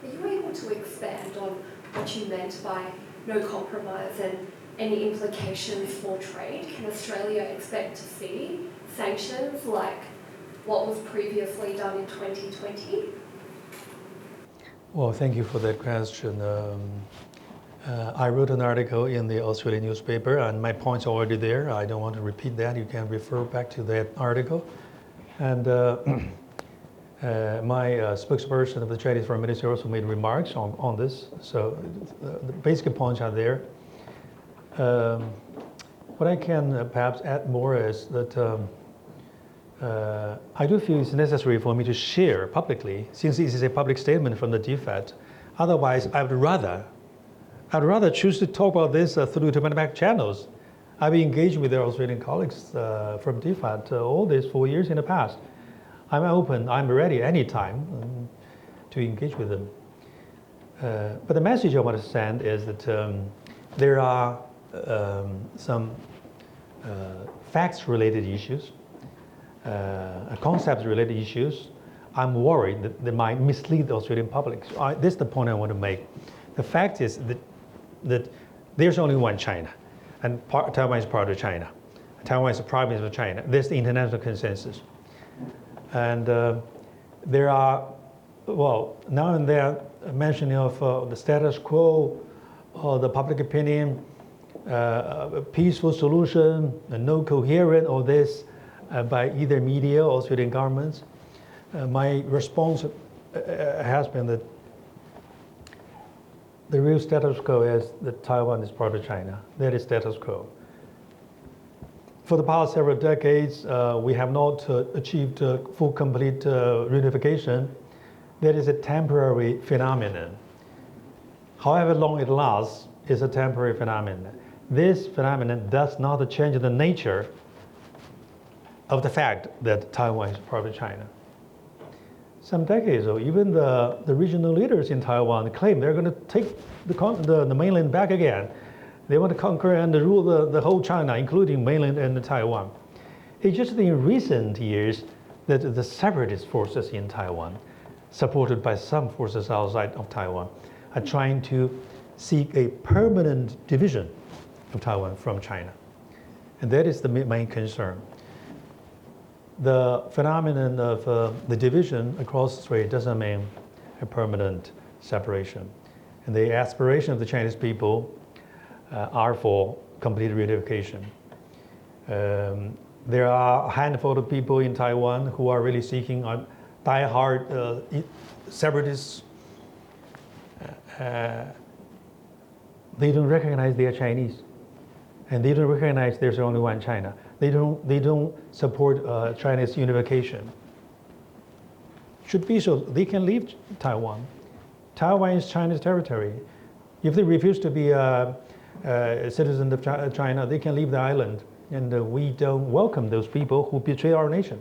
Are you able to expand on what you meant by no compromise and any implications for trade? Can Australia expect to see sanctions like what was previously done in 2020? Well, thank you for that question. I wrote an article in the Australian newspaper, and my points are already there. I don't want to repeat that. You can refer back to that article. And my spokesperson of the Chinese Foreign Ministry also made remarks on this. So the basic points are there. What I can perhaps add more is that I do feel it's necessary for me to share publicly, since this is a public statement from the DFAT. Otherwise, I'd rather choose to talk about this through diplomatic channels. I've been engaged with their Australian colleagues from DFAT all these 4 years in the past. I'm open, I'm ready anytime to engage with them. But the message I want to send is that there are some facts-related issues, concept-related issues. I'm worried that they might mislead the Australian public. So this is the point I want to make. The fact is that there's only one China, and Taiwan is part of China. Taiwan is a province of China. There's the international consensus. And there are, well, now and then mentioning of the status quo, or the public opinion, a peaceful solution, no coherent or this by either media or Australian governments. My response has been that the real status quo is that Taiwan is part of China. That is status quo. For the past several decades, we have not achieved full, complete reunification. That is a temporary phenomenon. However long it lasts, is a temporary phenomenon. This phenomenon does not change the nature of the fact that Taiwan is part of China. Some decades ago, even the regional leaders in Taiwan claim they're going to take the mainland back again. They want to conquer and rule the whole China, including mainland and Taiwan. It's just in recent years that the separatist forces in Taiwan, supported by some forces outside of Taiwan, are trying to seek a permanent division of Taiwan from China. And that is the main concern. The phenomenon of the division across the strait doesn't mean a permanent separation. And the aspiration of the Chinese people are for complete reunification. There are a handful of people in Taiwan who are really seeking a die-hard separatists. They don't recognize they are Chinese, and they don't recognize there's only one China. They don't support China's unification. Should be so. They can leave Taiwan. Taiwan is China's territory. If they refuse to be a citizen of China, they can leave the island. And we don't welcome those people who betray our nation.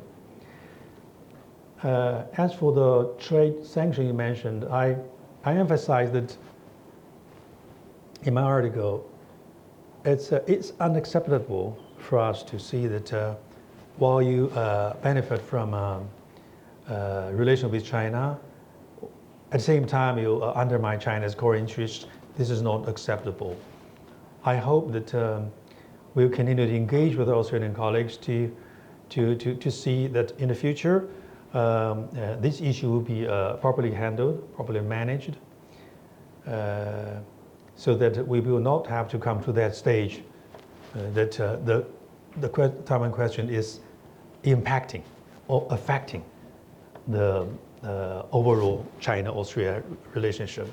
As for the trade sanction you mentioned, I emphasize that in my article, it's unacceptable for us to see that while you benefit from relation with China, at the same time you undermine China's core interests. This is not acceptable. I hope that we'll continue to engage with our Australian colleagues to see that in the future this issue will be properly handled, properly managed, so that we will not have to come to that stage that the Taiwan question is impacting or affecting the overall China-Austria relationship.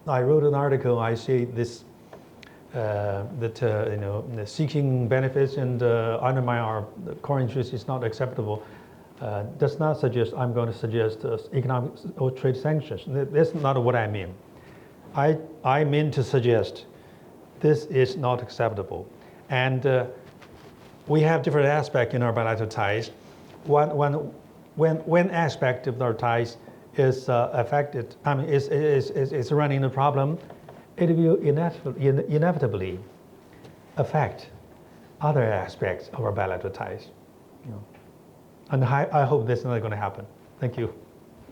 I wrote an article. I say this that seeking benefits and undermine our core interests is not acceptable. Does not suggest I'm going to suggest economic or trade sanctions. That's not what I mean. I mean to suggest this is not acceptable, and we have different aspects in our bilateral ties. When aspect of our ties is affected, I mean, is running the problem, it will inevitably affect other aspects of our bilateral ties. And I hope this is not going to happen. Thank you.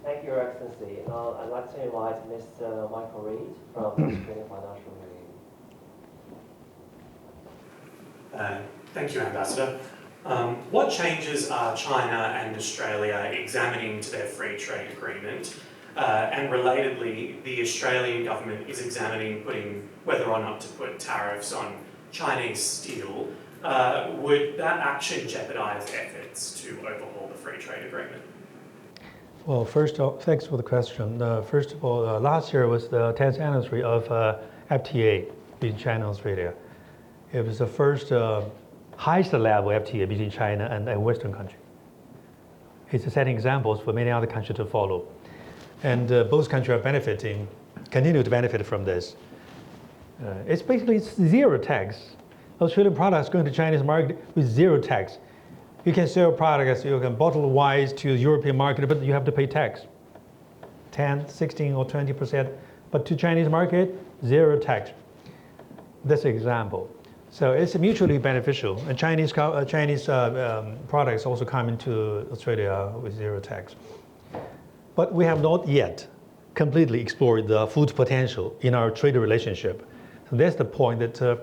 Thank you, Your Excellency. Now I'd like to invite Mr. Michael Reid from the Australian Financial Review. Thank you, Ambassador. What changes are China and Australia examining to their free trade agreement? And relatedly, the Australian government is examining whether or not to put tariffs on Chinese steel. Would that action jeopardise efforts to overhaul the free trade agreement? Well, first of all, thanks for the question. First of all, last year was the 10th anniversary of FTA between China and Australia. It was the first highest level FTA between China and a Western country. It's setting examples for many other countries to follow. And both countries are continue to benefit from this. It's basically zero tax. Australian products going to Chinese market with zero tax. You can sell products, you can bottle wines to the European market, but you have to pay tax. 10, 16, or 20%. But to Chinese market, zero tax. That's an example. So it's mutually beneficial. And Chinese products also come into Australia with zero tax. But we have not yet completely explored the full potential in our trade relationship. So that's the point that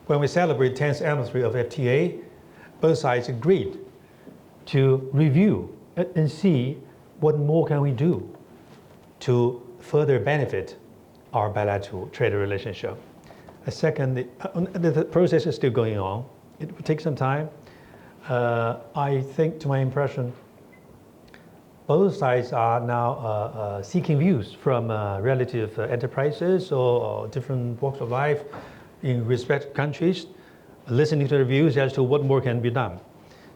when we celebrate 10th anniversary of FTA, both sides agreed to review and see what more can we do to further benefit our bilateral trade relationship. Second, the process is still going on. It will take some time. I think, to my impression, both sides are now seeking views from relative enterprises or different walks of life in respective countries, listening to their views as to what more can be done.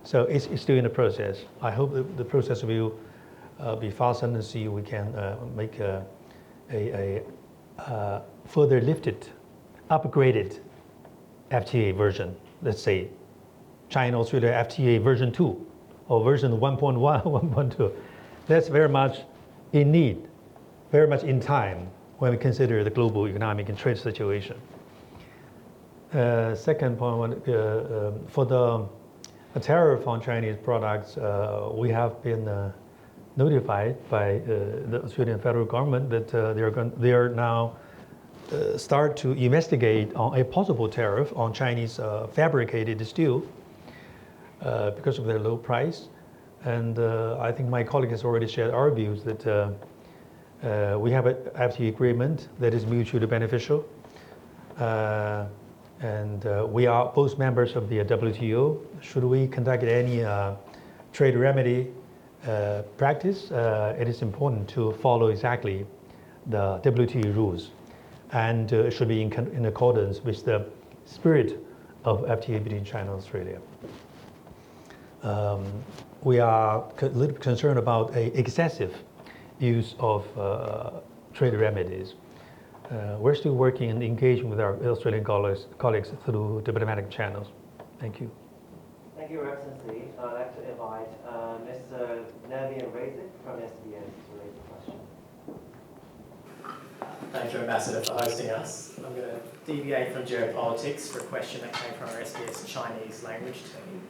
So it's still in the process. I hope the process will be fastened and see we can make a further lifted, upgraded FTA version. Let's say China-Australia FTA version 2 or version 1.1, 1.2. That's very much in need, very much in time when we consider the global economic and trade situation. Second point, for the tariff on Chinese products, we have been notified by the Australian federal government that they are now start to investigate on a possible tariff on Chinese fabricated steel because of their low price. And I think my colleague has already shared our views that we have an FTA agreement that is mutually beneficial. And we are both members of the WTO. Should we conduct any trade remedy practice, it is important to follow exactly the WTO rules. And it should be in accordance with the spirit of FTA between China and Australia. We are a little concerned about excessive use of trade remedies. We're still working and engaging with our Australian colleagues through diplomatic channels. Thank you. Thank you, Your Excellency. I'd like to invite Mr. Navian Razik from SBS to raise a question. Thank you, Ambassador, for hosting us. I'm going to deviate from geopolitics for a question that came from our SBS Chinese language team.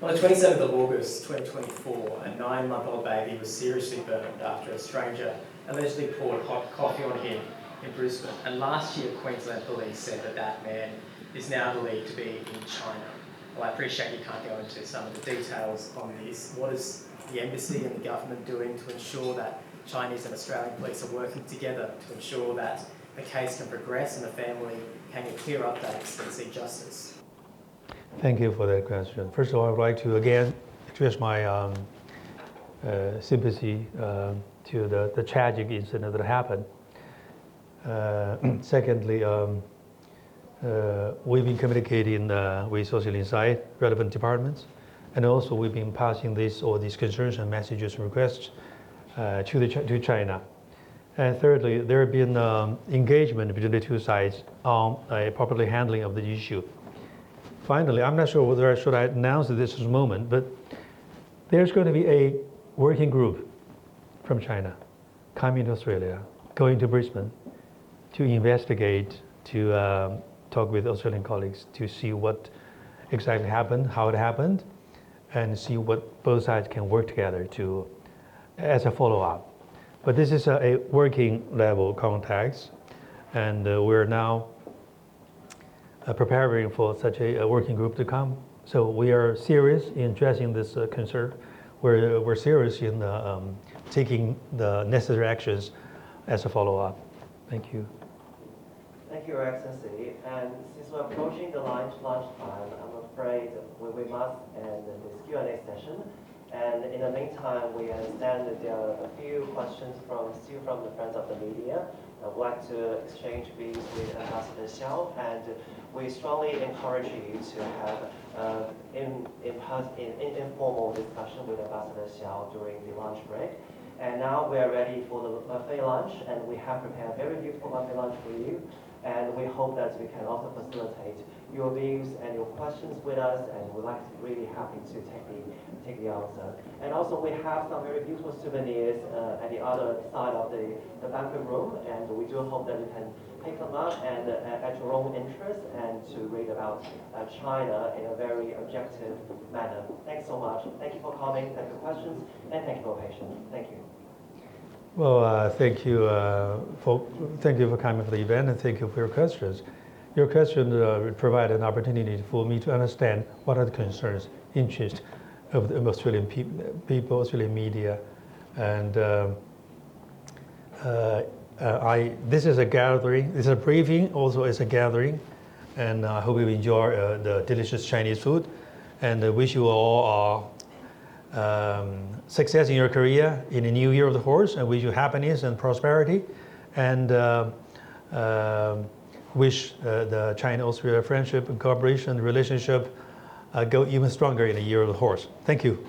On the 27th of August 2024, a 9-month-old baby was seriously burned after a stranger allegedly poured hot coffee on him in Brisbane. And last year, Queensland Police said that that man is now believed to be in China. Well, I appreciate you can't go into some of the details on this. What is the embassy and the government doing to ensure that Chinese and Australian police are working together to ensure that the case can progress and the family can get clear updates and seek justice? Thank you for that question. First of all, I would like to again express my sympathy to the tragic incident that happened. Secondly, we've been communicating with Social Insight relevant departments, and also we've been passing all these concerns and messages and requests to China. And thirdly, there have been engagement between the two sides on a proper handling of the issue. Finally, I'm not sure whether I should announce at this moment, but there's going to be a working group from China coming to Australia, going to Brisbane to investigate, to talk with Australian colleagues to see what exactly happened, how it happened, and see what both sides can work together to as a follow-up. But this is a working level contacts, and we're now preparing for such a working group to come. So we are serious in addressing this concern. We're serious in taking the necessary actions as a follow-up. Thank you. Thank you, Your Excellency. And since we're approaching the lunch time, I'm afraid we must end this Q&A session. And in the meantime, we understand that there are a few questions still from the friends of the media. I would like to exchange views with Ambassador Xiao, and we strongly encourage you to have informal discussion with Ambassador Xiao during the lunch break. And now we are ready for the buffet lunch, and we have prepared a very beautiful buffet lunch for you. And we hope that we can also facilitate your views and your questions with us, and we're really happy to take the answer. And also we have some very beautiful souvenirs at the other side of the banquet room, and we do hope that you can pick them up and at your own interest, and to read about China in a very objective manner. Thanks so much. Thank you for coming, thank you for questions, and thank you for patience. Thank you. Well, thank you for coming for the event, and thank you for your questions. Your questions provide an opportunity for me to understand what are the concerns, interests of the Australian people, Australian media, and this is a gathering. This is a briefing, also is a gathering, and I hope you enjoy the delicious Chinese food, and I wish you all success in your career in the new year of the horse, and wish you happiness and prosperity, and wish the China-Australia friendship and cooperation relationship go even stronger in the year of the horse. Thank you.